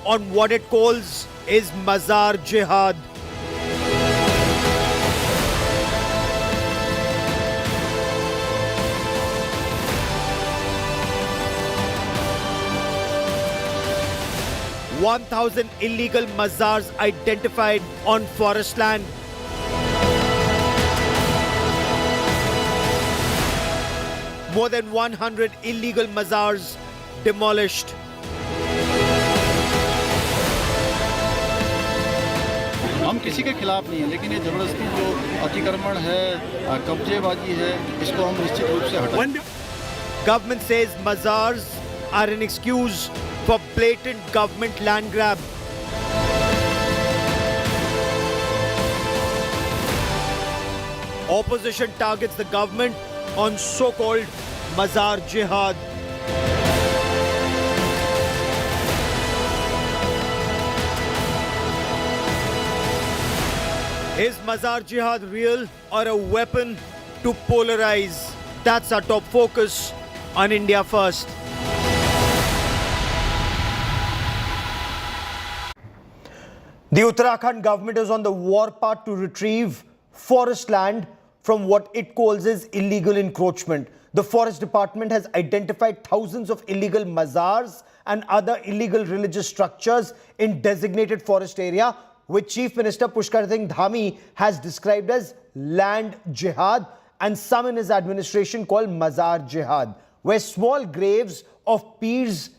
on what it calls is Mazar Jihad. "1,000 illegal mazars identified on forest land. More than 100 illegal mazars demolished." हम किसी के खिलाफ नहीं है, लेकिन ये जबरदस्ती जो अतिक्रमण है, कब्जेबाजी है, इसको हम निश्चित रूप से हटाएंगे। Government says mazars are an excuse for blatant government land grab. Opposition targets the government on so-called Mazar Jihad. Is Mazar Jihad real or a weapon to polarize? That's our top focus on India First. The Uttarakhand government is on the warpath to retrieve forest land from what it calls as illegal encroachment. The forest department has identified thousands of illegal mazars and other illegal religious structures in designated forest area, which Chief Minister Pushkar Singh Dhami has described as land jihad, and some in his administration call Mazar Jihad, where small graves of peers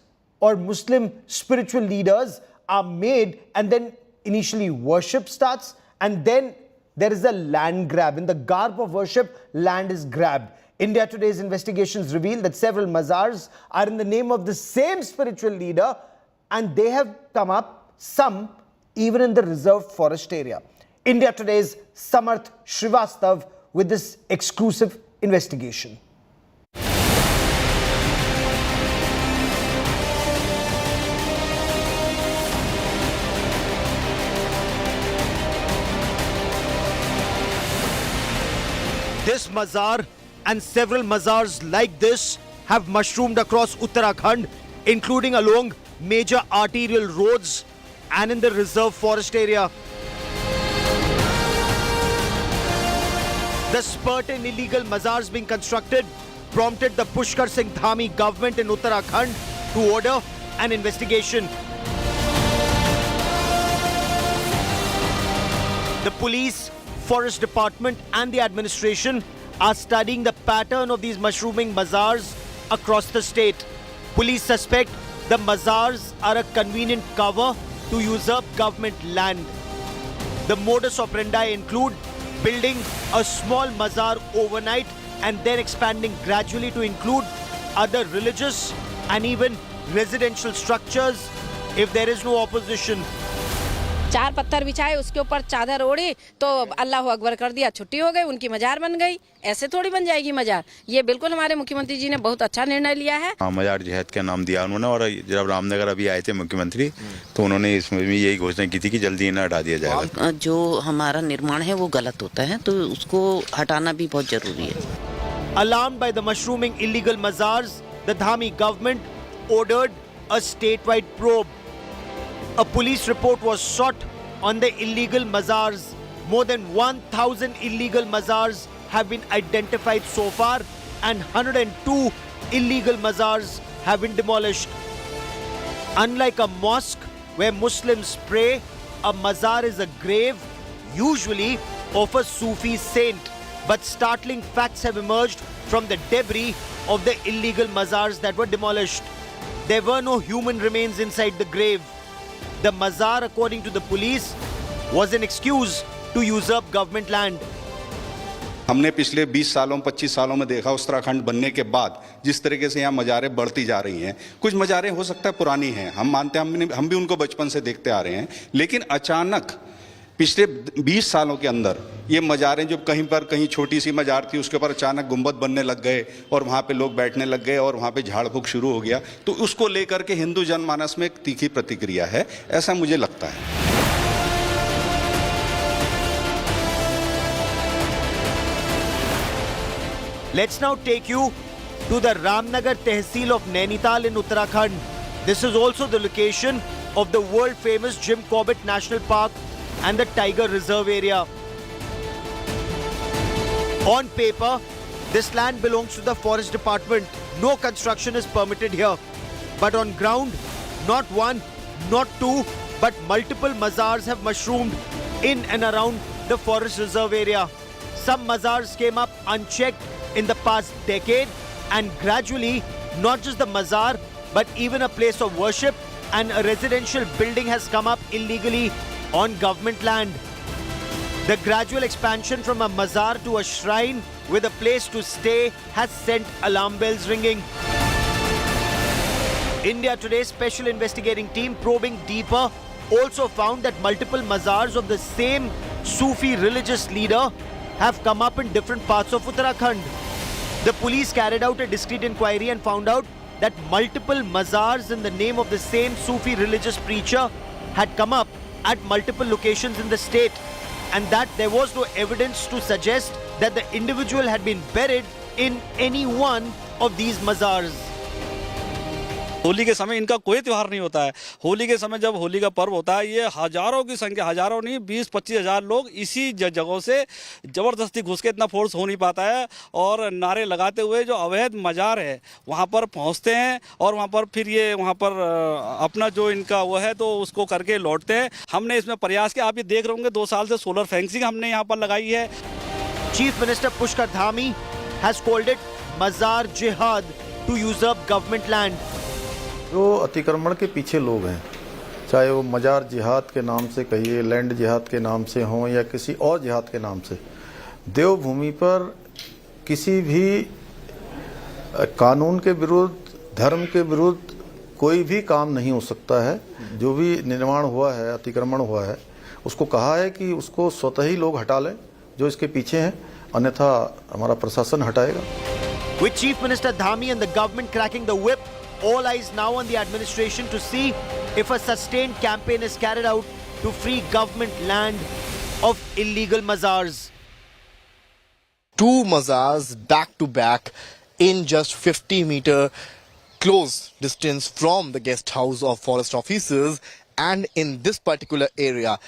or Muslim spiritual leaders are made, and then initially worship starts, and then there is a land grab. In the garb of worship, land is grabbed. India Today's investigations reveal that several mazars are in the name of the same spiritual leader, and they have come up, some even in the reserved forest area. India Today's Samarth Srivastav with this exclusive investigation. This mazar and several mazars like this have mushroomed across Uttarakhand, including along major arterial roads and in the reserve forest area. The spurt in illegal mazars being constructed prompted the Pushkar Singh Dhami government in Uttarakhand to order an investigation. The police, forest department and the administration are studying the pattern of these mushrooming mazars across the state. Police suspect the mazars are a convenient cover to usurp government land. The modus operandi include building a small mazar overnight and then expanding gradually to include other religious and even residential structures if there is no opposition. चार पत्थर बिछाए, उसके ऊपर चादर ओढ़ी तो अल्लाह अकबर कर दिया, छुट्टी हो गई, उनकी मजार बन गई। ऐसे थोड़ी बन जाएगी मजार। ये बिल्कुल हमारे मुख्यमंत्री जी ने बहुत अच्छा निर्णय लिया है। मजार जिहाद का नाम दिया उन्होंने, और जब रामनगर अभी आए थे मुख्यमंत्री तो उन्होंने इसमें भी यही घोषणा की थी कि जल्दी इन्हें हटा दिया जाएगा। जो हमारा निर्माण है वो गलत होता है, तो उसको हटाना भी बहुत जरूरी है। Alarmed by the mushrooming illegal mazars, the Dhami government ordered a statewide probe. A police report was sought on the illegal mazars. More than 1,000 illegal mazars have been identified so far, and 102 illegal mazars have been demolished. Unlike a mosque where Muslims pray, a mazar is a grave, usually of a Sufi saint. But startling facts have emerged from the debris of the illegal mazars that were demolished. There were no human remains inside the grave. The mazar, according to the police, was an excuse to usurp government land. हमने पिछले 20 सालों 25 सालों में देखा उत्तराखंड बनने के बाद जिस तरीके से यहाँ मज़ारें बढ़ती जा रही हैं। कुछ मज़ारें हो सकता है पुरानी हैं, हम मानते हैं, हम भी उनको बचपन से देखते आ रहे हैं, लेकिन अचानक पिछले 20 सालों के अंदर ये मज़ारें, जो कहीं पर कहीं छोटी सी मज़ार थी उसके ऊपर अचानक गुंबद बनने लग गए और वहाँ पे लोग बैठने लग गए और वहाँ पे झाड़ फूक शुरू हो गया, तो उसको लेकर के हिंदू जनमानस में एक तीखी प्रतिक्रिया है, ऐसा मुझे लगता है। Let's now take you to the Ramnagar Tehsil of Nainital in Uttarakhand. This is also the location of the world-famous Jim Corbett National Park and the Tiger Reserve area. On paper, this land belongs to the Forest Department. No construction is permitted here. But on ground, not one, not two, but multiple mazars have mushroomed in and around the Forest Reserve area. Some mazars came up unchecked in the past decade, and gradually, not just the mazar, but even a place of worship and a residential building has come up illegally on government land. The gradual expansion from a mazar to a shrine with a place to stay has sent alarm bells ringing. India Today's special investigating team, probing deeper, also found that multiple mazars of the same Sufi religious leader have come up in different parts of Uttarakhand. The police carried out a discreet inquiry and found out that multiple mazars in the name of the same Sufi religious preacher had come up at multiple locations in the state, and that there was no evidence to suggest that the individual had been buried in any one of these mazars. Holi के समय इनका कोई त्यौहार नहीं होता है। होली के समय जब होली का पर्व होता है, ये हजारों की संख्या, हजारों नहीं 20-25 हज़ार लोग इसी जगहों से ज़बरदस्ती घुस के, इतना फोर्स हो नहीं पाता है, और नारे लगाते हुए जो अवैध मजार है वहाँ पर पहुँचते हैं और वहाँ पर फिर ये वहाँ पर अपना जो इनका वो है तो उसको करके लौटते हैं। हमने इसमें प्रयास किया, आप ये देख रहे होंगे 2 साल से सोलर फेंसिंग हमने यहाँ पर लगाई है। Chief Minister Pushkar Dhami has called it Mazar Jihad to usurp government land. जो अतिक्रमण के पीछे लोग हैं, चाहे वो मजार जिहाद के नाम से कहिए, लैंड जिहाद के नाम से हों या किसी और जिहाद के नाम से, देवभूमि पर किसी भी कानून के विरुद्ध, धर्म के विरुद्ध कोई भी काम नहीं हो सकता है। जो भी निर्माण हुआ है, अतिक्रमण हुआ है, उसको कहा है कि उसको स्वतः ही लोग हटा लें जो इसके पीछे हैं, अन्यथा हमारा प्रशासन हटाएगा। With Chief Minister Dhami and the government cracking the whip, all eyes now on the administration to see if a sustained campaign is carried out to free government land of illegal mazars. 2 mazars back to back in just 50-meter close distance from the guest house of forest officers, and in this particular area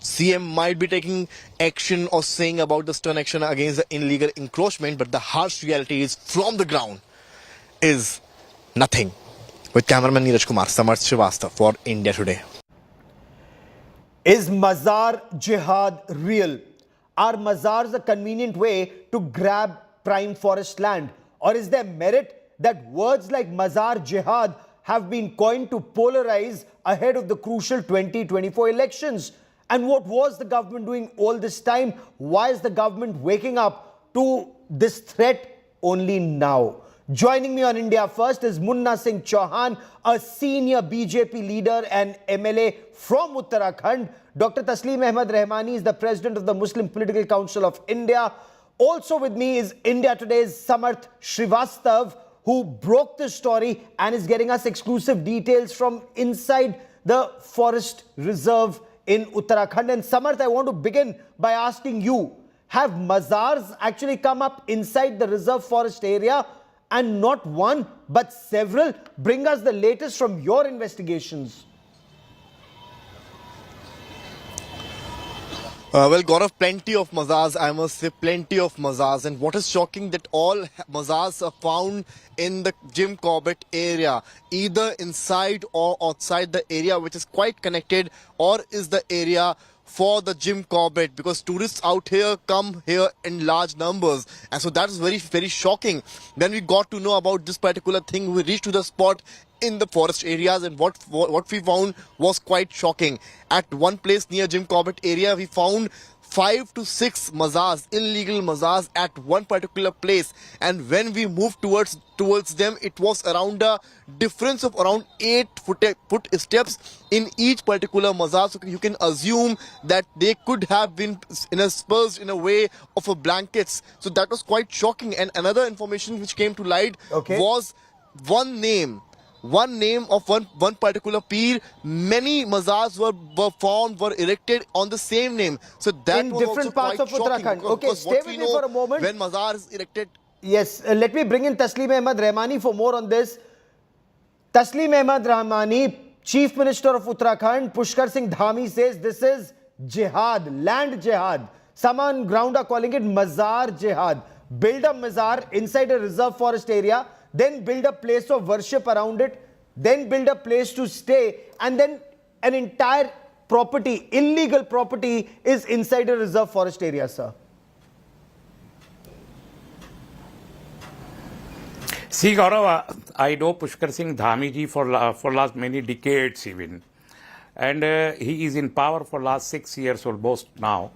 CM might be taking action or saying about the stern action against the illegal encroachment, but the harsh reality is from the ground is nothing. With cameraman Neeraj Kumar, Samarth Srivastava for India Today. Is Mazar Jihad real? Are mazars a convenient way to grab prime forest land? Or is there merit that words like Mazar Jihad have been coined to polarize ahead of the crucial 2024 elections? And what was the government doing all this time? Why is the government waking up to this threat only now? Joining me on India First is Munna Singh Chauhan, a senior BJP leader and MLA from Uttarakhand. Dr. Tasleem Ahmed Rahmani is the president of the Muslim Political Council of India. Also with me is India Today's Samarth Srivastava, who broke the story and is getting us exclusive details from inside the forest reserve in Uttarakhand. And Samarth, I want to begin by asking you, have mazars actually come up inside the reserve forest area? And not one, but several? Bring us the latest from your investigations. Well, Gaurav, plenty of mazars, I must say, plenty of mazars. And what is shocking that all mazars are found in the Jim Corbett area, either inside or outside the area, which is quite connected, or is the area for the Jim Corbett, because tourists out here come here in large numbers. And so that is very, very shocking. When we got to know about this particular thing, we reached to the spot in the forest areas, and what we found was quite shocking. At one place near Jim Corbett area, we found 5 to 6 mazars, illegal mazars at one particular place. And when we moved towards them, it was around a difference of around 8 foot steps in each particular mazar. So you can assume that they could have been dispersed in a way of a blankets. So that was quite shocking. And another information which came to light was one name of one particular peer. Many mazars were found, were erected on the same name. So that in was different also parts of quite Uttarakhand. shocking, Okay, stay with me for a moment. When mazar is erected. Yes, let me bring in Tasleem Ahmed Rahmani for more on this. Tasleem Ahmed Rahmani, Chief Minister of Uttarakhand, Pushkar Singh Dhami, says this is jihad, land jihad. Some on ground are calling it Mazar Jihad. Build a mazar inside a reserve forest area, then build a place of worship around it, then build a place to stay, and then an entire property, illegal property, is inside a reserve forest area, sir. See, Gaurav, I know Pushkar Singh Dhami ji for last many decades even. And he is in power for last 6 years almost now.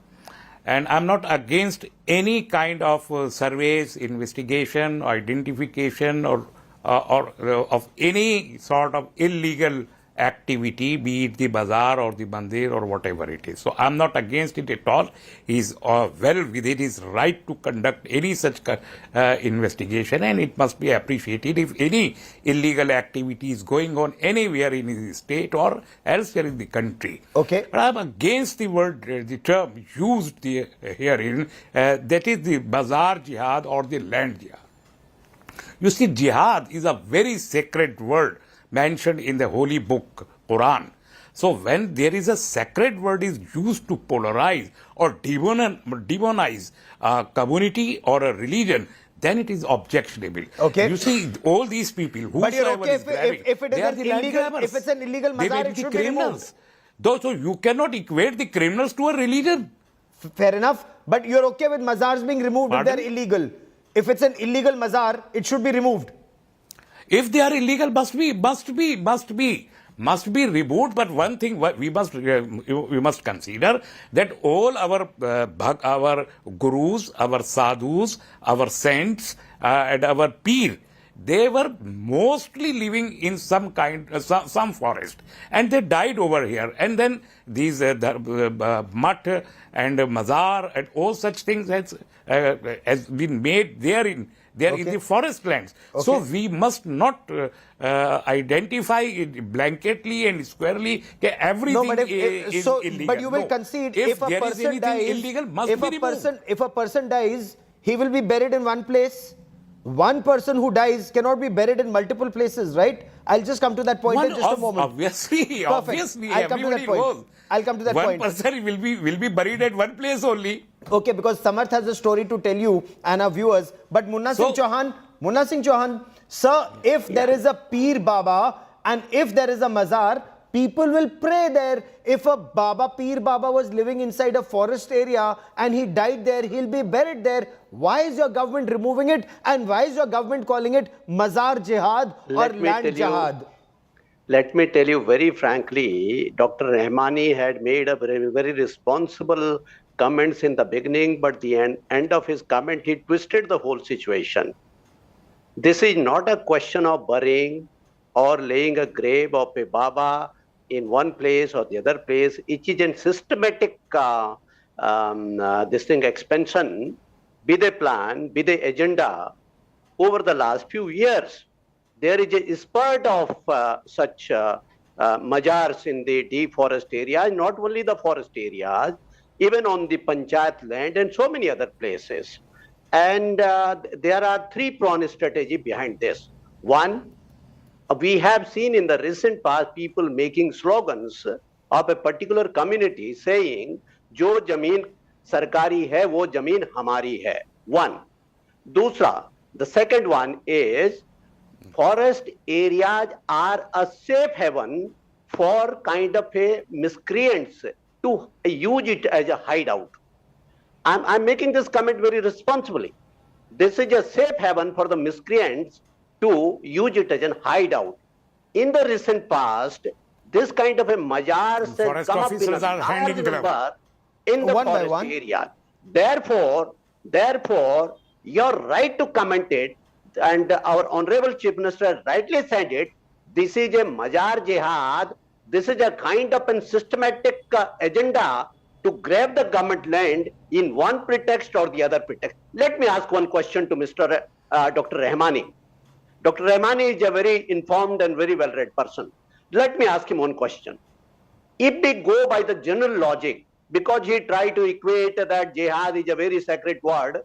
And I'm not against any kind of surveys, investigation, identification or of any sort of illegal activity, be it the bazaar or the mandir or whatever it is. So I'm not against it at all. He's well within his right to conduct any such investigation, and it must be appreciated if any illegal activity is going on anywhere in his state or elsewhere in the country. Okay. But I'm against the word, the term used herein, that is the Mazar Jihad or the land jihad. You see, jihad is a very sacred word mentioned in the holy book, Quran. So when there is a sacred word is used to polarize or demonize a community or a religion, then it is objectionable. Okay. You see, all these people who But you're okay if it is an illegal, if it's an illegal mazar, it should be removed. Though, so you cannot equate the criminals to a religion. Fair enough. But you're okay with mazars being removed if they're illegal. If it's an illegal mazar, it should be removed. If they are illegal, must be removed. But one thing we must consider that all our gurus, our sadhus, our saints, and our peer, they were mostly living in some forest, and they died over here. And then these mutt and mazar and all such things has been made there in the forest lands. Okay. So we must not identify it blanketly and squarely that everything is illegal. But you will concede if a person dies, illegal, must be removed. If a person dies, he will be buried in one place. One person who dies cannot be buried in multiple places, right? I'll just come to that point in just a moment. Obviously, I'll come to that point. I'll come to that point. One person will be buried at one place only. Okay, because Samarth has a story to tell you and our viewers. But Munna Singh Chauhan, sir, if there is a Peer Baba and if there is a Mazar, people will pray there. If a Peer Baba was living inside a forest area and he died there, he'll be buried there. Why is your government removing it? And why is your government calling it Mazar Jihad or land jihad? Let me tell you very frankly, Dr. Rahmani had made a very responsible comments in the beginning, but the end of his comment, he twisted the whole situation. This is not a question of burying or laying a grave of a Baba in one place or the other place. It is a systematic expansion, be the plan, be the agenda over the last few years. There is a spurt of such mazars in the deep forest areas, not only the forest areas, even on the Panchayat land and so many other places. And there are three-pronged strategy behind this. One, we have seen in the recent past people making slogans of a particular community saying, "Jo jameen sarkari hai, wo jameen hamari hai." One. Dusra, the second one is, forest areas are a safe haven for kind of a miscreants to use it as a hideout. I'm making this comment very responsibly. This is a safe haven for the miscreants to use it as a hideout. In the recent past, this kind of a mazars has come up in a large number in the forest area. Therefore, you're right to comment it, and our Honorable Chief Minister rightly said it. This is a mazar jihad. This is a kind of a systematic agenda to grab the government land in one pretext or the other pretext. Let me ask one question to Dr. Rahmani. Dr. Rahmani is a very informed and very well-read person. Let me ask him one question. If we go by the general logic, because he tried to equate that jihad is a very sacred word,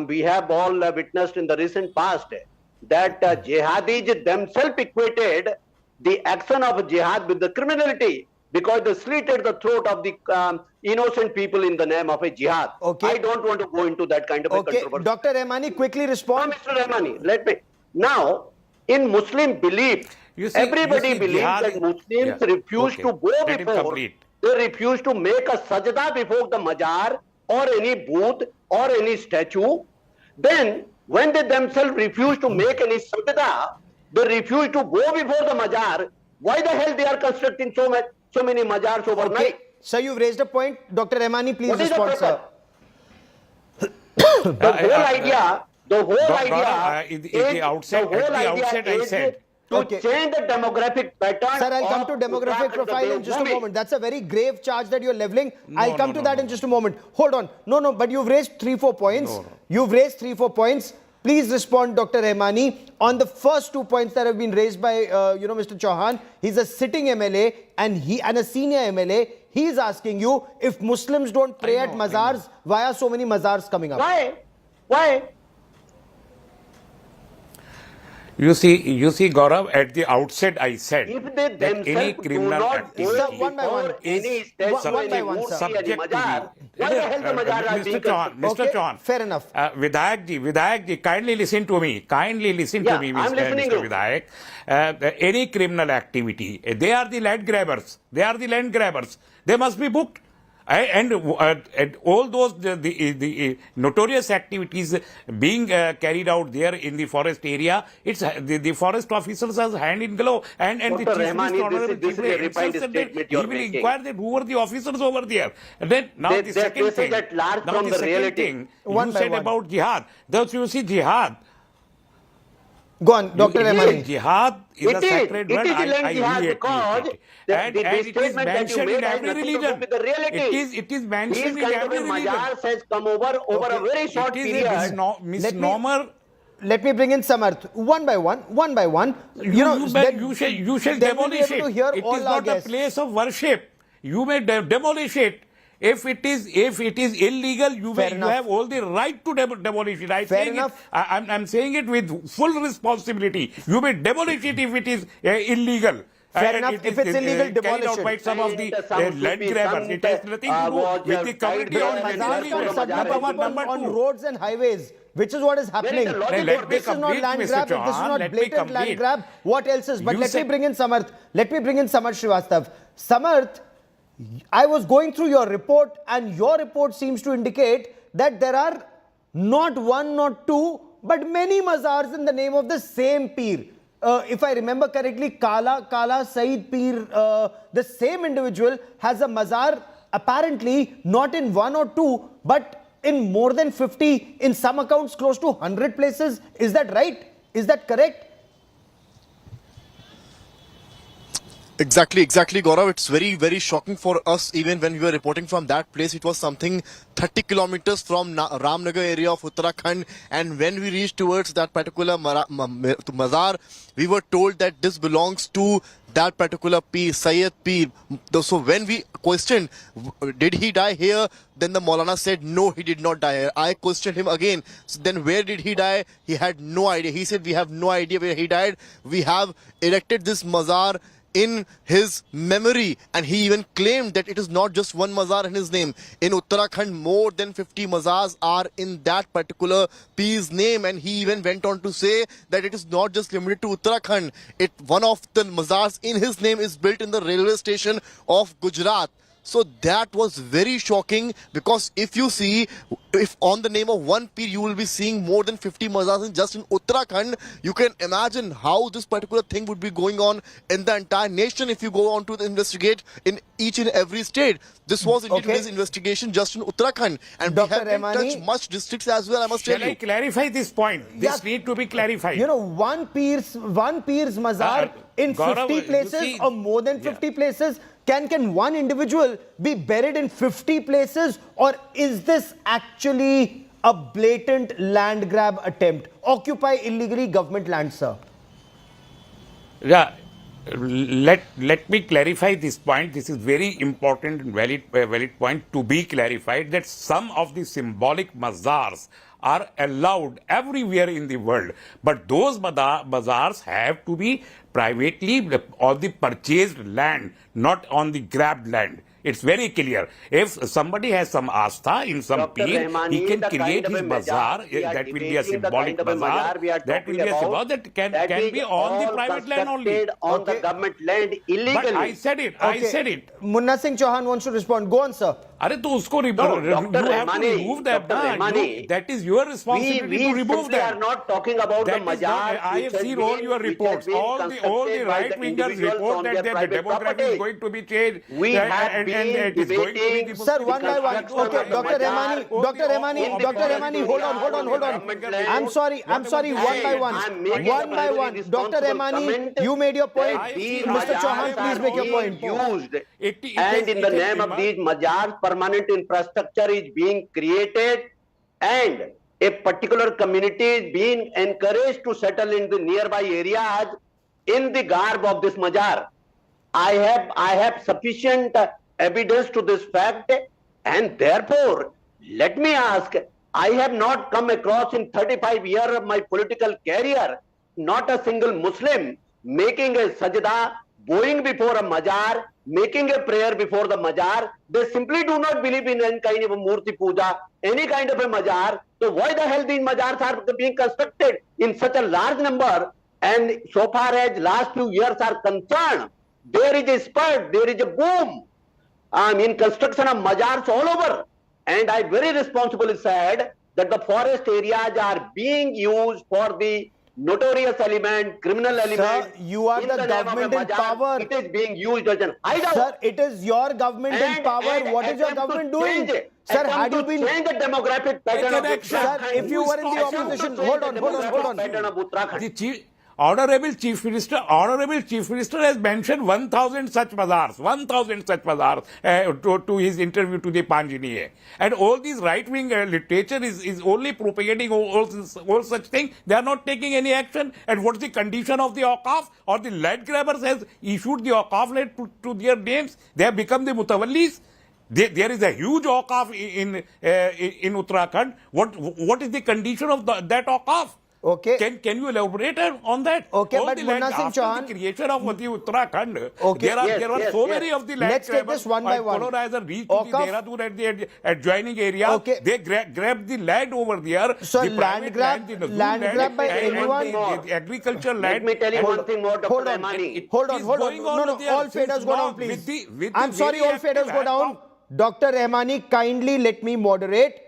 we have all witnessed in the recent past that jihadis themselves equated the action of jihad with the criminality, because they slitted the throat of the innocent people in the name of a jihad. Okay. I don't want to go into that kind of a Okay, controversy. Dr. Rahmani, quickly No, respond. Mr. Rahmani, let me. Now, in Muslim belief, everybody believes that Muslims refuse to go Let him before. complete. They refuse to make a sajda before the mazar or any booth or any statue. Then, when they themselves refuse to make any sajda, they refuse to go before the mazar. Why the hell they are constructing so many mazars overnight? Okay, sir, you've raised a point. Dr. Rahmani, please What is the respond, sir. purpose? The whole idea, Gaurav, at the outset I said, to Okay. change the demographic pattern. Sir, I'll come of to demographic Uttarakhand, profile in just a Devbhoomi. moment. That's a very grave charge that you're leveling. I'll No, come no, to no, that no. in just a moment. Hold on. No, but you've raised 3-4 points. No. You've raised 3-4 points. Please respond, Dr. Rahmani, on the first 2 points that have been raised by, Mr. Chauhan. He's a sitting MLA and a senior MLA. He's asking you if Muslims don't pray at mazars, why are so many mazars coming up? Why? You see, Gaurav, at the outset I said If they that any themselves do criminal not activity Sir, one by one. any statue, One by any one, sir. murti, any subject to mazar, why the hell the mazar are being constructed? Mr. Okay, Chauhan, fair enough. Vidayak ji, kindly listen to me. Kindly listen Yeah, to me, I'm listening Mr. to you. Vidayak. Any criminal activity, they are the land grabbers. They must be booked. And all those the notorious activities being carried out there in the forest area, it's the forest officers has hand in glove, and the Dr. chief Rahmani, Honorable this is a Chief refined himself said that statement he you're will making. inquire that who were the officers over there. And then now They- the they- second this is thing, at large now from the the second reality. thing One you by said one. about jihad. Thus you see jihad. Go on, Dr. Rahmani. Jihad is a It is. sacred It word. is a land I jihad really because appreciate it. the And it is statement that you mentioned made in has every nothing to do religion. with the reality. It is mentioned These in kind of every religion. mazars has come over a very short It is period. a misnomer. Let me bring in Samarth one by one. You shall then we'll be demolish able to it. hear It all is our not a guests. place of worship. You may demolish it. If it is illegal, you enough. have all the right to demolish it. I'm saying it with full responsibility. You may demolish it if it is illegal. Fair enough. If it's illegal, carried demolish out by it. some of the land grabbers. It has nothing to do with the community. was Mazars are Number submitted on roads and highways, which is what is happening. Where is the logic? If this is not land grab, if this is not blatant land grab, what else is? But let me bring in Samarth. Srivastav. Samarth, I was going through your report, and your report seems to indicate that there are not one, not two, but many mazars in the name of the same Peer. If I remember correctly, Kala Saeed Peer, the same individual has a mazar, apparently not in one or two, but in more than 50, in some accounts close to 100 places. Is that right? Is that correct? Exactly, Gaurav. It's very, very shocking for us. Even when we were reporting from that place, it was something 30 kilometers from Ramnagar area of Uttarakhand. And when we reached towards that particular mazar, we were told that this belongs to that particular Peer, Sayyid Peer. So when we questioned, did he die here? Then the Maulana said, no, he did not die here. I questioned him again. So then where did he die? He had no idea. He said, we have no idea where he died. We have erected this mazar in his memory, and he even claimed that it is not just one mazar in his name. In Uttarakhand, more than 50 mazars are in that particular Peer's name, and he even went on to say that it is not just limited to Uttarakhand. One of the mazars in his name is built in the railway station of Gujarat. So that was very shocking, because if you see, if on the name of one Peer you will be seeing more than 50 mazars just in Uttarakhand, you can imagine how this particular thing would be going on in the entire nation if you go on to investigate in each and every state. This was indeed his investigation just in Uttarakhand, and Dr. we have touched much districts as well, I must tell Shall I you. clarify this point? This need to be clarified. One Peer's mazar in Gaurav, 50 you places see- or more than 50 places. Can one individual be buried in 50 places, or is this actually a blatant land grab attempt? Occupy illegally government land, sir. Yeah, let me clarify this point. This is very important and valid point to be clarified, that some of the symbolic mazars are allowed everywhere in the world, but those mazars have to be privately on the purchased land, not on the grabbed land. It's very clear. If somebody has some astha in some Dr. peen, he Rahmani, can the create kind of his a bazaar. mazar we are That will be a debating, the symbolic kind of a bazaar. mazar we are That will talking be a symbol about, that can is be on the all private land only. constructed on the government land illegally. But I said it. I said it. Munna Singh Chauhan wants to respond. Go on, sir. अरे तो उसको No, you Dr. have to Rahmani, remove that. Dr. Rahmani, That is your responsibility to remove simply that. are not talking about That the is not, mazar. I have seen all your reports. All the right wingers report that the demography is going to be changed. We have been it is going to be debating. Sir, one by one. Okay, Dr. Rahmani, hold on. I'm sorry, one by one. Dr. Rahmani, you made your point. Mr. Chauhan, please make your point. And in the name of these mazars, permanent infrastructure is being created and a particular community is being encouraged to settle in the nearby areas in the garb of this mazar. I have sufficient evidence to this fact, and therefore, let me ask, I have not come across in 35 years of my political career, not a single Muslim making a sajda, bowing before a mazar, making a prayer before the mazar. They simply do not believe in any kind of a murti puja, any kind of a mazar. So why the hell these mazars are being constructed in such a large number? And so far as last few years are concerned, there is a spurt, there is a boom in construction of mazars all over. And I very responsibly said that the forest areas are being used for the notorious element, criminal element. Sir, you are the government in power. It is being used as an hideout. Sir, it is your government in power. What is your government doing? Sir, had you been... change the demographic pattern of Uttarakhand. Sir, if you were in the opposition... Hold on. Pattern of Uttarakhand. The Honorable Chief Minister has mentioned 1,000 such mazars, 1,000 such mazars to his interview to the Panjini. And all these right-wing literature is only propagating all such things. They are not taking any action. And what is the condition of the Awqaf? Or the land grabbers has issued the Awqaf land to their names. They have become the Mutawallis. There is a huge Awqaf in Uttarakhand. What is the condition of that Awqaf? Okay. Can you elaborate on that? Okay, all but the land, Munna Singh after Chauhan... the creation of the Uttarakhand, Okay. there are so many of the land Let's take this one by one. colonizer reached to the Dehradun and the adjoining area. Okay. They grabbed the land over there. So the land private grab- land, the land grab by and anyone- the agriculture land. Let me tell you one thing more, Dr. Hold on. Rahmani. Hold on. going on No, over there all since faders go now down, please. with the I'm sorry, very all faders active go down. Dr. Rahmani, kindly let me moderate.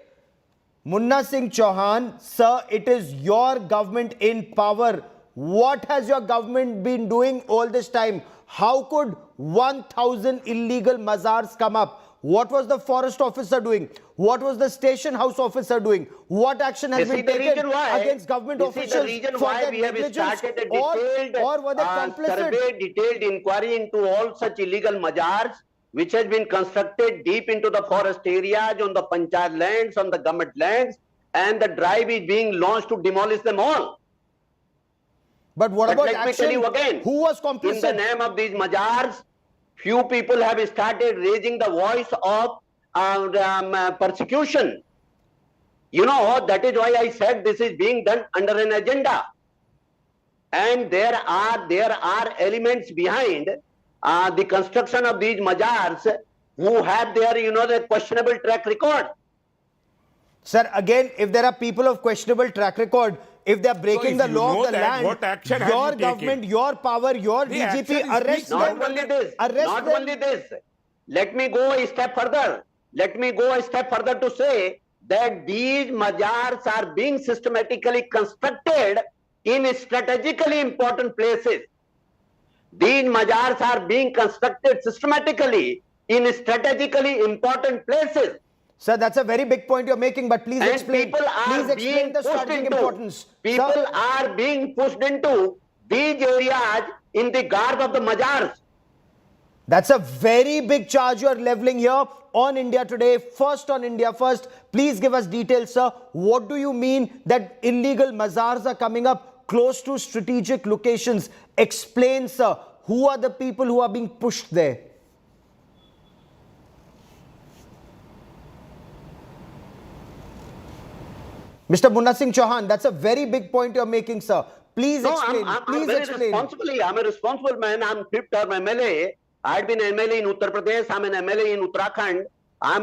Munna Singh Chauhan, sir, it is your government in power. What has your government been doing all this time? How could 1,000 illegal mazars come up? What was the forest officer doing? What was the station house officer doing? What action has been taken against government officials for their negligence? Or were they complicit? Survey, detailed inquiry into all such illegal mazars which has been constructed deep into the forest areas, on the panchayat lands, on the government lands, and the drive is being launched to demolish them all. But what about let me action? tell you again, Who was in complicit? the name of these mazars, few people have started raising the voice of persecution. You know, that is why I said this is being done under an agenda. And there are elements behind the construction of these mazars who have their, the questionable track record. Sir, again, if there are people of questionable track record, if they are breaking if the you law know of the that, land, what action have your you taken? government, your power, your The DGP action is arrest speaking. them. Not only this, Arrest not them. only this. Let me go a step further. To say that these mazars are being systematically constructed in strategically important places. These mazars are being constructed systematically in strategically important places. Sir, that's a very big point you're making, but please And explain. people are Please explain being the pushed strategic into. importance. People Sir, are being pushed into these areas in the garb of the mazars. that's a very big charge you are leveling here on India Today. First on India First. Please give us details, sir. What do you mean that illegal mazars are coming up close to strategic locations? Explain, sir. Who are the people who are being pushed there? Mr. Munna Singh Chauhan, that's a very big point you're making, sir. Please No, explain. Please very explain. responsibly. I'm a responsible man. I'm fifth term MLA. I had been MLA in Uttar Pradesh. I'm an MLA in Uttarakhand. I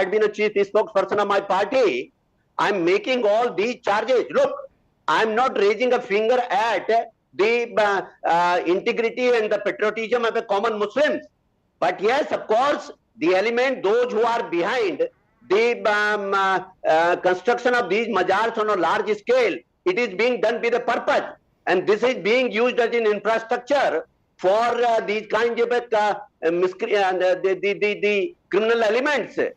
had been a chief spokesperson of my party. I'm making all these charges. Look, I'm not raising a finger at the integrity and the patriotism of the common Muslims. But yes, of course, the element, those who are behind the construction of these mazars on a large scale, it is being done with a purpose. And this is being used as an infrastructure for these kinds of the criminal elements. Sir,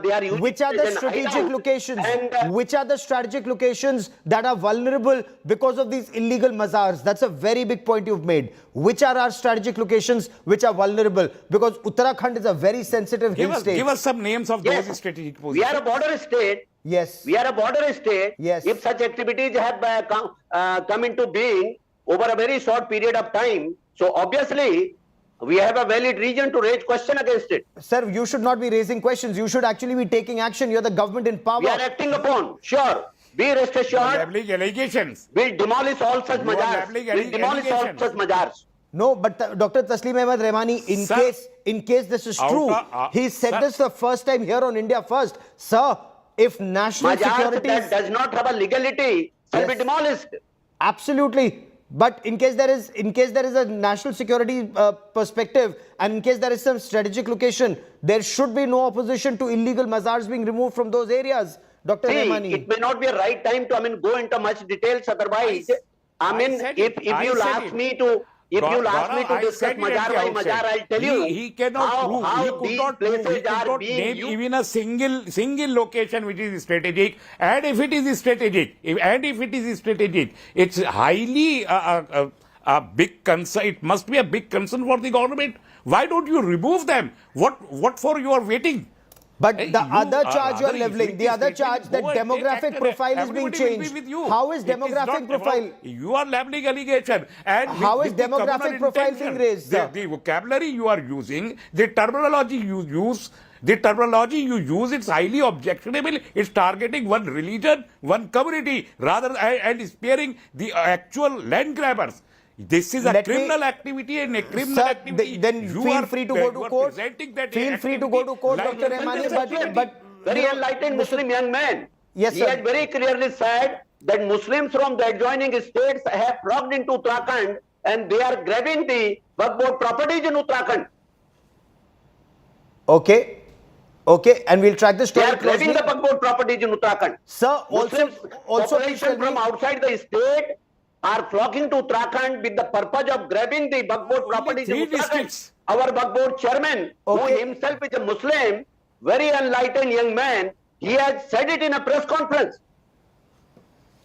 They are using which are it the as an strategic hideout. locations? And, Which are the strategic locations that are vulnerable because of these illegal mazars? That's a very big point you've made. Which are our strategic locations which are vulnerable? Because Uttarakhand is a very sensitive hill state. Give us some names of Yes, those strategic we positions. are a border state. Yes. We are a border state. Yes. If such activities have come into being over a very short period of time, so obviously we have a valid reason to raise question against it. Sir, you should not be raising questions. You should actually be taking action. You're the government in power. We are acting upon. Sure. Be rest You are assured. labeling allegations. We'll demolish all such You are mazars. labeling We'll demolish all allegations. such mazars. No, but Dr. Taslim Ahmed Rahmani, Sir, in case this is true, he said sir. this the first time here on India First. Sir, if national Mazars security that does not have a legality shall be Yes. demolished. Absolutely. But in case there is a national security perspective, and in case there is some strategic location, there should be no opposition to illegal mazars being removed from those areas. Dr. See, Rahmani. it may not be a right time to go into much details. Otherwise, if you'll ask me to discuss mazar by mazar, I'll tell you He cannot prove. how He could these not prove. He places could are not being name used. even a single location which is strategic. And if it is strategic, it's highly a big concern. It must be a big concern for the government. Why don't you remove them? What for you are waiting? But Hey, the you other are charge you're other leveling, the influences other taken, charge that go and take demographic action. profile is being Everybody will be changed. with you. How is It is demographic not profile? about- You are labeling allegation. And How is with the demographic communal profile intention. being raised, sir? The vocabulary you are using, the terminology you use, it's highly objectionable. It's targeting one religion, one community, and sparing the actual land grabbers. This is a criminal activity and a criminal Sir, activity. then feel free to go to court. Presenting that Feel free to go to court, activity Dr. like Rahmani. But Very enlightened Muslim young man. Yes, he sir. had very clearly said that Muslims from the adjoining states have flocked into Uttarakhand and they are grabbing the Waqf board properties in Uttarakhand. Okay, and we'll track this They story are grabbing closely. the Waqf board properties in Uttarakhand. Sir, Muslims, also please population tell from me, outside the state are flocking to Uttarakhand with the purpose of grabbing the Waqf board properties in three Uttarakhand. districts. Our Waqf board chairman, Okay. who himself is a Muslim, very enlightened young man, he has said it in a press conference.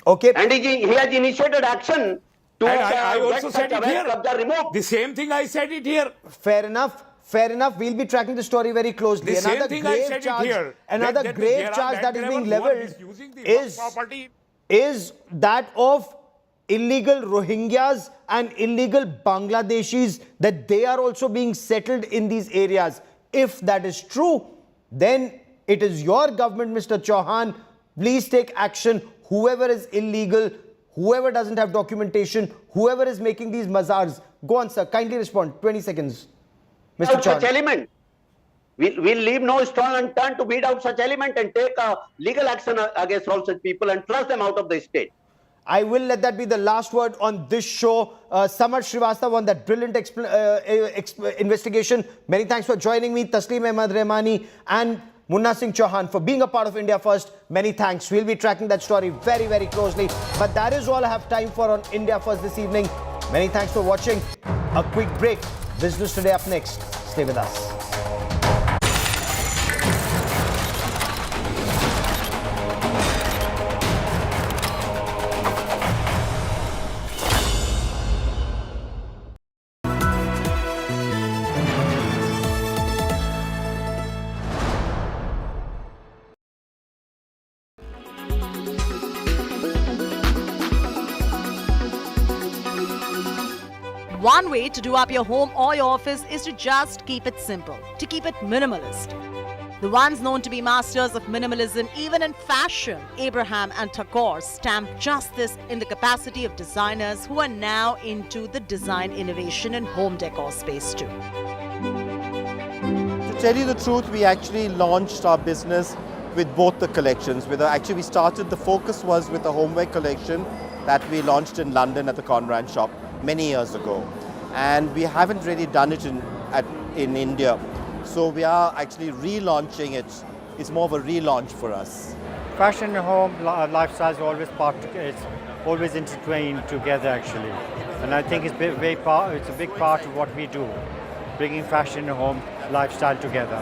okay, And he has initiated action to And I get also such said it Awais here. Qabza removed. The same thing I said it here. fair enough. We'll be tracking the story very closely. The same thing I said it here. Another That grave there are charge that is land being grabbers who are leveled misusing the is property. that of illegal Rohingyas and illegal Bangladeshis, that they are also being settled in these areas. If that is true, then it is your government, Mr. Chauhan. Please take action. Whoever is illegal, whoever doesn't have documentation, whoever is making these mazars, go on, sir. Kindly respond. 20 seconds. Mr. Out such Chauhan. element. We'll leave no stone unturned to weed out such element and take legal action against all such people and flush them out of the state. I will let that be the last word on this show. Samar Srivastava on that brilliant investigation. Many thanks for joining me. Taslim Ahmed Rahmani and Munna Singh Chauhan for being a part of India First. Many thanks. We'll be tracking that story very, very closely. But that is all I have time for on India First this evening. Many thanks for watching. A quick break. Business Today up next. Stay with us. One way to do up your home or your office is to just keep it simple, to keep it minimalist. The ones known to be masters of minimalism, even in fashion, Abraham and Tagore stamped just this in the capacity of designers who are now into the design innovation and home decor space too. To tell you the truth, we actually launched our business with both the collections. The focus was with the homeware collection that we launched in London at the Conrad shop many years ago. And we haven't really done it in India. So we are actually relaunching it. It's more of a relaunch for us. Fashion and home lifestyle is always intertwined together actually. And I think it's a big part of what we do, bringing fashion and home lifestyle together,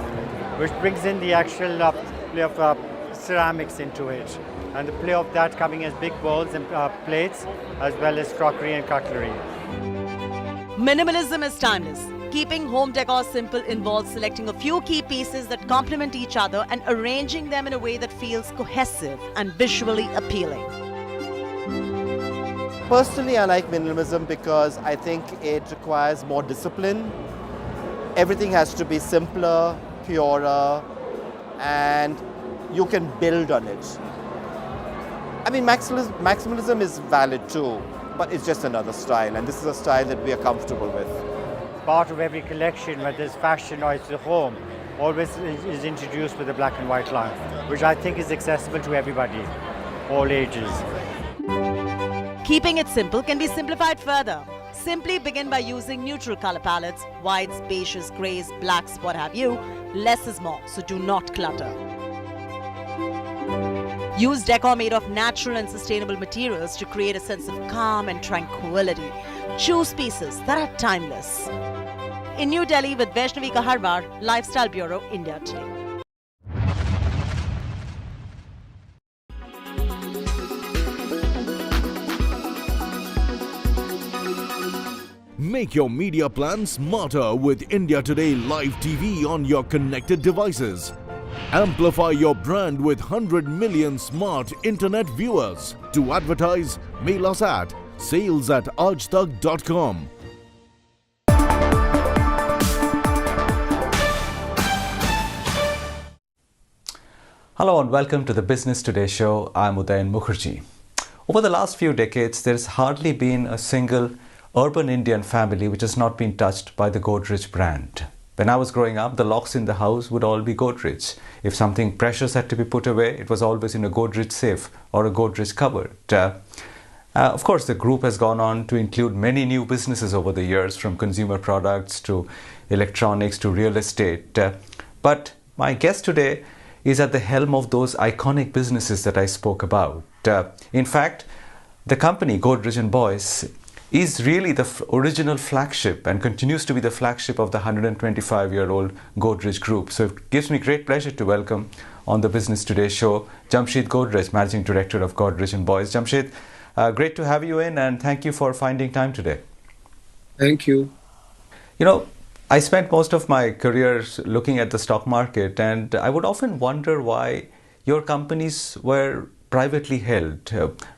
which brings in the actual play of ceramics into it. And the play of that coming as big bowls and plates, as well as crockery and cutlery. Minimalism is timeless. Keeping home decor simple involves selecting a few key pieces that complement each other and arranging them in a way that feels cohesive and visually appealing. Personally, I like minimalism because I think it requires more discipline. Everything has to be simpler, purer, and you can build on it. I mean, maximalism is valid too, but it's just another style, and this is a style that we are comfortable with. Part of every collection, whether it's fashion or it's the home, always is introduced with a black and white line, which I think is accessible to everybody, all ages. Keeping it simple can be simplified further. Simply begin by using neutral color palettes, whites, beiges, grays, blacks, what have you. Less is more, so do not clutter. Use decor made of natural and sustainable materials to create a sense of calm and tranquility. Choose pieces that are timeless. In New Delhi with Vaishnavi Kaharwar, Lifestyle Bureau, India Today. Make your media plan smarter with India Today Live TV on your connected devices. Amplify your brand with 100 million smart internet viewers. To advertise, mail us at sales@aajtak.com. Hello and welcome to the Business Today show. I'm Udayan Mukherjee. Over the last few decades, there's hardly been a single urban Indian family which has not been touched by the Godrej brand. When I was growing up, the locks in the house would all be Godrej. If something precious had to be put away, it was always in a Godrej safe or a Godrej cupboard. Of course, the group has gone on to include many new businesses over the years, from consumer products to electronics to real estate. But my guest today is at the helm of those iconic businesses that I spoke about. In fact, the company Godrej & Boyce is really the original flagship and continues to be the flagship of the 125-year-old Godrej Group. So it gives me great pleasure to welcome on the Business Today show Jamshed Godrej, Managing Director of Godrej & Boyce. Jamshed, great to have you in, and thank you for finding time today. Thank you. You know, I spent most of my career looking at the stock market, and I would often wonder why your companies were privately held.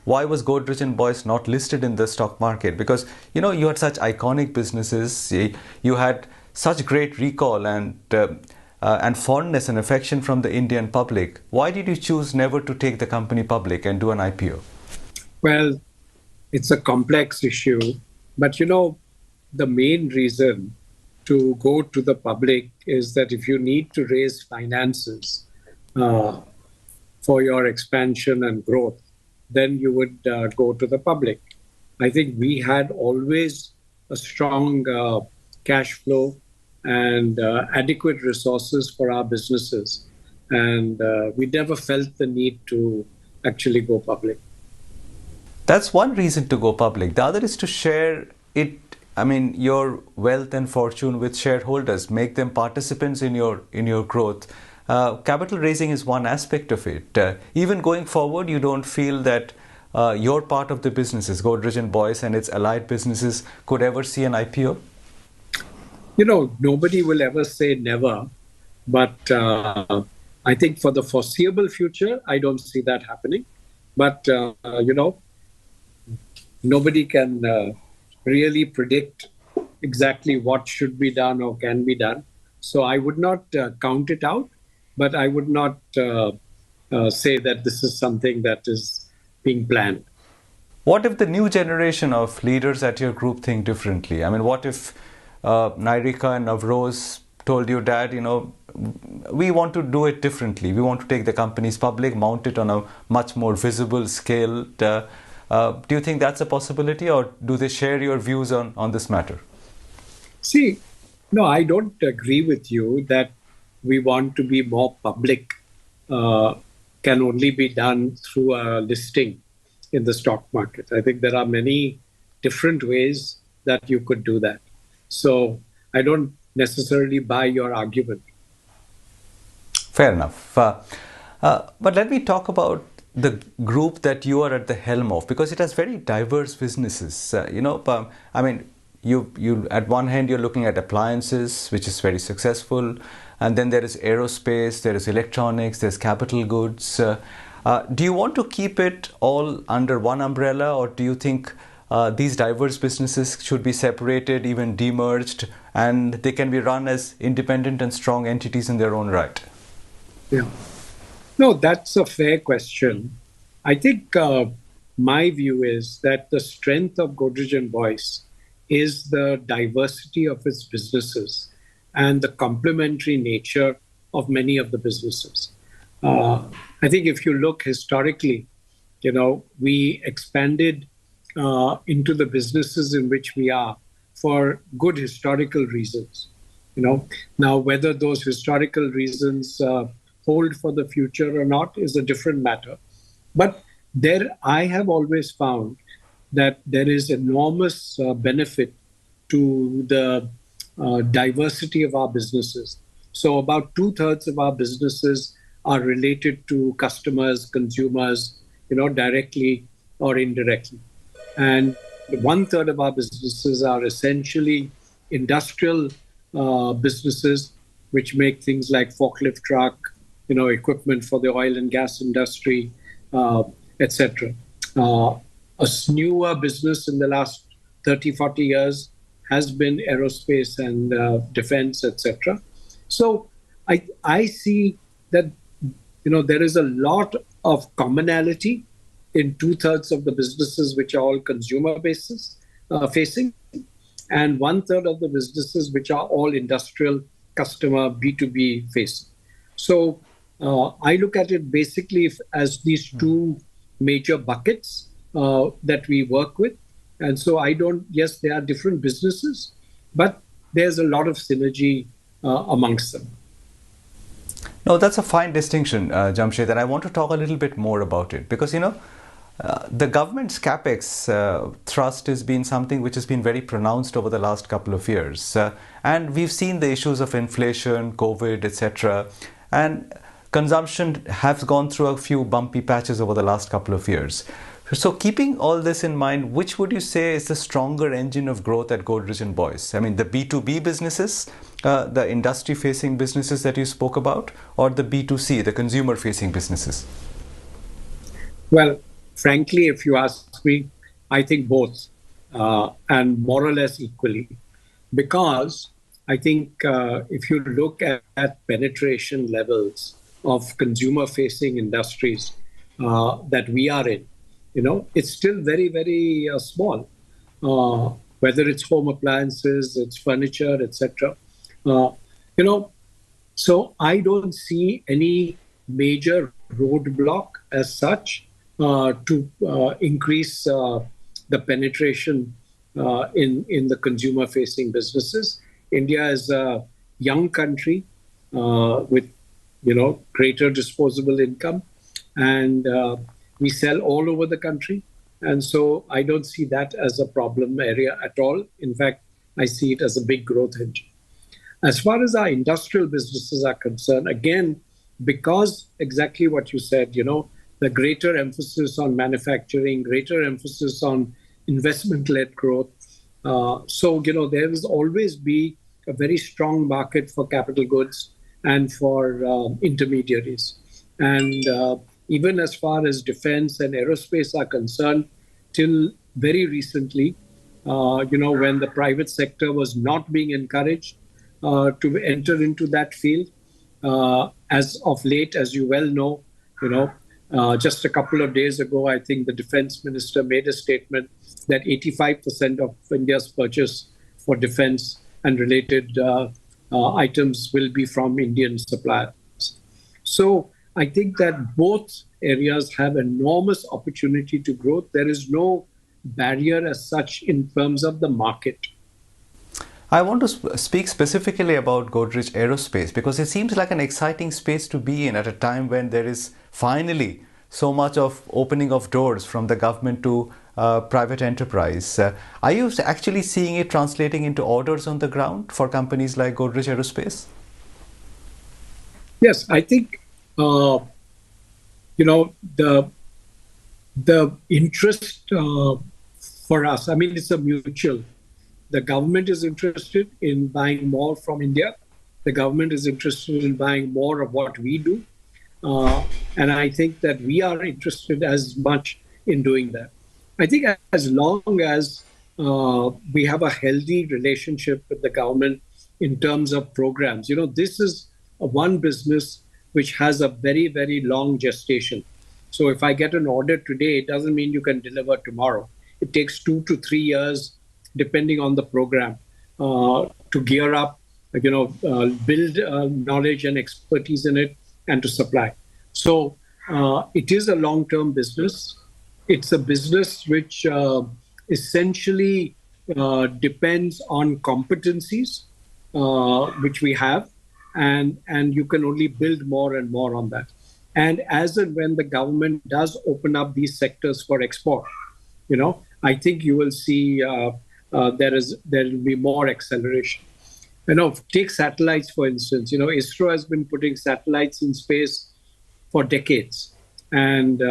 Why was Godrej & Boyce not listed in the stock market? Because, you know, you had such iconic businesses, you had such great recall and fondness and affection from the Indian public. Why did you choose never to take the company public and do an IPO? Well, it's a complex issue, but you know, the main reason to go to the public is that if you need to raise finances for your expansion and growth, then you would go to the public. I think we had always a strong cash flow and adequate resources for our businesses. And we never felt the need to actually go public. That's one reason to go public. The other is to share it, I mean, your wealth and fortune with shareholders, make them participants in your growth. Capital raising is one aspect of it. Even going forward, you don't feel that your part of the businesses, Godrej & Boyce and its allied businesses, could ever see an IPO? You know, nobody will ever say never, but I think for the foreseeable future, I don't see that happening. But, you know, nobody can really predict exactly what should be done or can be done. So I would not count it out. but I would not say that this is something that is being planned. What if the new generation of leaders at your group think differently? I mean, what if Nairika and Navroz told you, Dad, we want to do it differently. We want to take the companies public, mount it on a much more visible scale. Do you think that's a possibility, or do they share your views on this matter? See, no, I don't agree with you that we want to be more public can only be done through a listing in the stock market. I think there are many different ways that you could do that. So I don't necessarily buy your argument. Fair enough. But let me talk about the group that you are at the helm of, because it has very diverse businesses. I mean, you at one hand, you're looking at appliances, which is very successful. And then there is aerospace, there is electronics, there's capital goods. Do you want to keep it all under one umbrella, or do you think these diverse businesses should be separated, even demerged, and they can be run as independent and strong entities in their own right? Yeah. No, that's a fair question. I think my view is that the strength of Godrej and Boyce is the diversity of its businesses and the complementary nature of many of the businesses. I think if you look historically, we expanded into the businesses in which we are for good historical reasons. Now whether those historical reasons hold for the future or not is a different matter. But I have always found that there is enormous benefit to the diversity of our businesses. So about 2/3 of our businesses are related to customers, consumers, directly or indirectly. And 1/3 of our businesses are essentially industrial businesses, which make things like forklift truck, equipment for the oil and gas industry, etc. A newer business in the last 30, 40 years has been aerospace and defense, etc. So I see that there is a lot of commonality in 2/3 of the businesses which are all consumer basis facing, and 1/3 of the businesses which are all industrial customer B2B facing. So I look at it basically as these two major buckets that we work with. And so yes, there are different businesses, but there's a lot of synergy amongst them. No, that's a fine distinction, Jamshed, and I want to talk a little bit more about it because, the government's capex thrust has been something which has been very pronounced over the last couple of years. And we've seen the issues of inflation, COVID, etc. And consumption has gone through a few bumpy patches over the last couple of years. So keeping all this in mind, which would you say is the stronger engine of growth at Godrej and Boyce? I mean, the B2B businesses, the industry-facing businesses that you spoke about, or the B2C, the consumer-facing businesses? Well, frankly, if you ask me, I think both, and more or less equally. Because I think if you look at penetration levels of consumer-facing industries that we are in, it's still very, very small. Whether it's home appliances, it's furniture, etc. So I don't see any major roadblock as such to increase the penetration in the consumer-facing businesses. India is a young country with greater disposable income, and we sell all over the country. And so I don't see that as a problem area at all. In fact, I see it as a big growth engine. As far as our industrial businesses are concerned, again, because exactly what you said, the greater emphasis on manufacturing, greater emphasis on investment-led growth. So, there will always be a very strong market for capital goods and for intermediaries. And even as far as defense and aerospace are concerned, till very recently, when the private sector was not being encouraged to enter into that field, as of late, as you well know, just a couple of days ago, I think the defense minister made a statement that 85% of India's purchase for defense and related items will be from Indian suppliers. So I think that both areas have enormous opportunity to grow. There is no barrier as such in terms of the market. I want to speak specifically about Godrej Aerospace because it seems like an exciting space to be in at a time when there is finally so much of opening of doors from the government to private enterprise. Are you actually seeing it translating into orders on the ground for companies like Godrej Aerospace? Yes, I think, the interest for us, I mean, it's a mutual. The government is interested in buying more from India. The government is interested in buying more of what we do. And I think that we are interested as much in doing that. I think as long as we have a healthy relationship with the government in terms of programs, this is one business which has a very, very long gestation. So if I get an order today, it doesn't mean you can deliver tomorrow. It takes 2 to 3 years, depending on the program, to gear up, build knowledge and expertise in it and to supply. So it is a long-term business. It's a business which essentially depends on competencies, which we have, and you can only build more and more on that. And as and when the government does open up these sectors for export, I think you will see there will be more acceleration. Take satellites, for instance. ISRO has been putting satellites in space for decades. And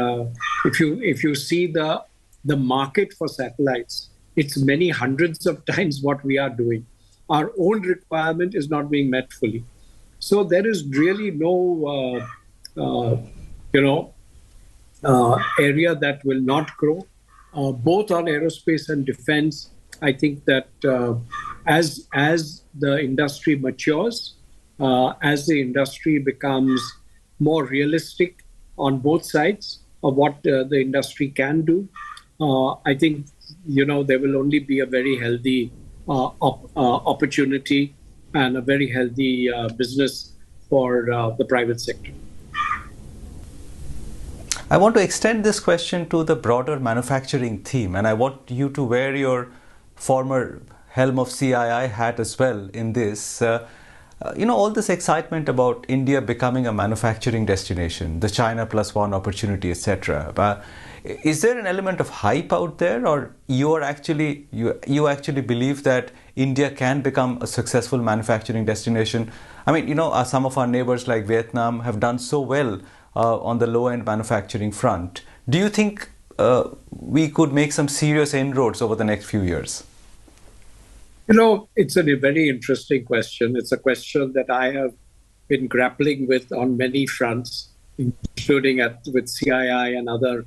if you see the market for satellites, it's many hundreds of times what we are doing. Our own requirement is not being met fully. So there is really no, area that will not grow. Both on aerospace and defense, I think that as the industry matures, as the industry becomes more realistic on both sides of what the industry can do, I think, there will only be a very healthy opportunity and a very healthy business for the private sector. I want to extend this question to the broader manufacturing theme, and I want you to wear your former helm of CII hat as well in this. All this excitement about India becoming a manufacturing destination, the China +1 opportunity, etc. Is there an element of hype out there, or you actually believe that India can become a successful manufacturing destination? I mean, some of our neighbors like Vietnam have done so well on the low-end manufacturing front. Do you think we could make some serious inroads over the next few years? It's a very interesting question. It's a question that I have been grappling with on many fronts, including with CII and other